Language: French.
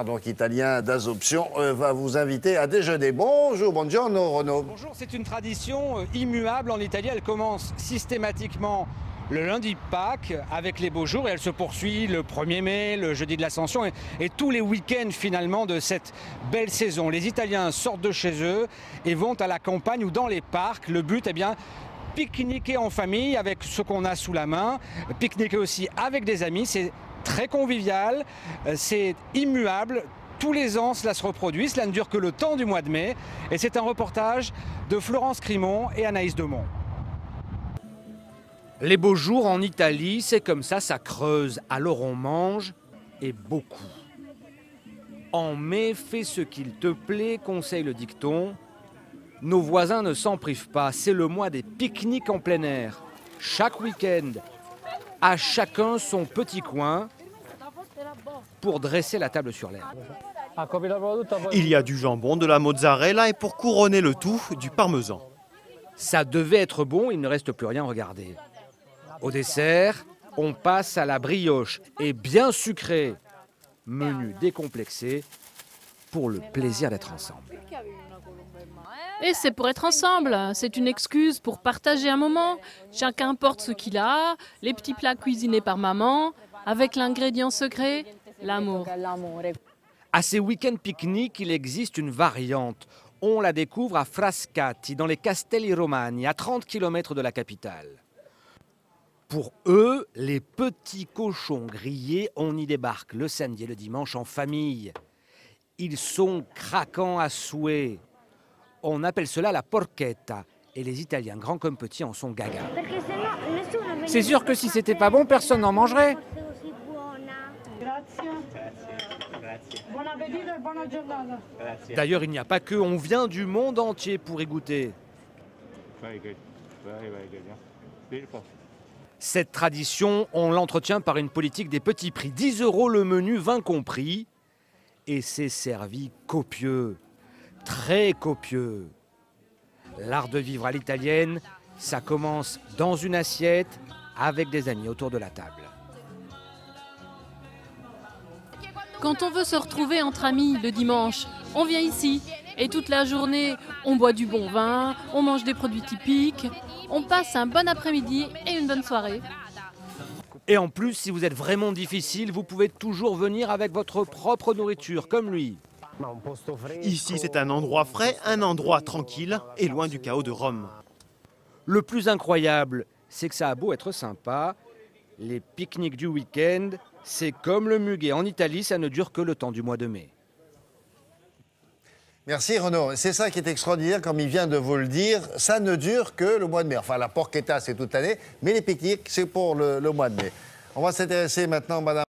Donc italien d'Azoption va vous inviter à déjeuner. Bonjour, buongiorno Renaud. Bonjour, c'est une tradition immuable en Italie. Elle commence systématiquement le lundi de Pâques avec les beaux jours et elle se poursuit le 1er mai, le jeudi de l'Ascension et tous les week-ends finalement de cette belle saison. Les Italiens sortent de chez eux et vont à la campagne ou dans les parcs. Le but est bien pique-niquer en famille avec ce qu'on a sous la main, pique-niquer aussi avec des amis. C'est très convivial, c'est immuable. Tous les ans, cela se reproduit. Cela ne dure que le temps du mois de mai. Et c'est un reportage de Florence Crimon et Anaïs Demont. Les beaux jours en Italie, c'est comme ça creuse. Alors on mange, et beaucoup. En mai, fais ce qu'il te plaît, conseille le dicton. Nos voisins ne s'en privent pas. C'est le mois des pique-niques en plein air. Chaque week-end, à chacun son petit coin pour dresser la table sur l'herbe. Il y a du jambon, de la mozzarella et pour couronner le tout, du parmesan. Ça devait être bon, il ne reste plus rien à regarder. Au dessert, on passe à la brioche et bien sucrée. Menu décomplexé pour le plaisir d'être ensemble. Et c'est pour être ensemble, c'est une excuse pour partager un moment. Chacun porte ce qu'il a, les petits plats cuisinés par maman, avec l'ingrédient secret, l'amour. À ces week-ends pique-niques, il existe une variante. On la découvre à Frascati, dans les Castelli Romani, à 30 km de la capitale. Pour eux, les petits cochons grillés, on y débarque le samedi et le dimanche en famille. Ils sont craquants à souhait. On appelle cela la porchetta. Et les Italiens, grands comme petits, en sont gaga. C'est sûr que si c'était pas bon, personne n'en mangerait. D'ailleurs, il n'y a pas que, on vient du monde entier pour y goûter. Cette tradition, on l'entretient par une politique des petits prix. 10 € le menu, vin compris. Et c'est servi copieux, très copieux. L'art de vivre à l'italienne, ça commence dans une assiette avec des amis autour de la table. Quand on veut se retrouver entre amis le dimanche, on vient ici. Et toute la journée, on boit du bon vin, on mange des produits typiques, on passe un bon après-midi et une bonne soirée. Et en plus, si vous êtes vraiment difficile, vous pouvez toujours venir avec votre propre nourriture, comme lui. Ici, c'est un endroit frais, un endroit tranquille et loin du chaos de Rome. Le plus incroyable, c'est que ça a beau être sympa, les pique-niques du week-end, c'est comme le muguet. En Italie, ça ne dure que le temps du mois de mai. Merci Renaud. C'est ça qui est extraordinaire, comme il vient de vous le dire. Ça ne dure que le mois de mai. Enfin, la porchetta, c'est toute l'année, mais les pique-niques, c'est pour le mois de mai. On va s'intéresser maintenant, madame.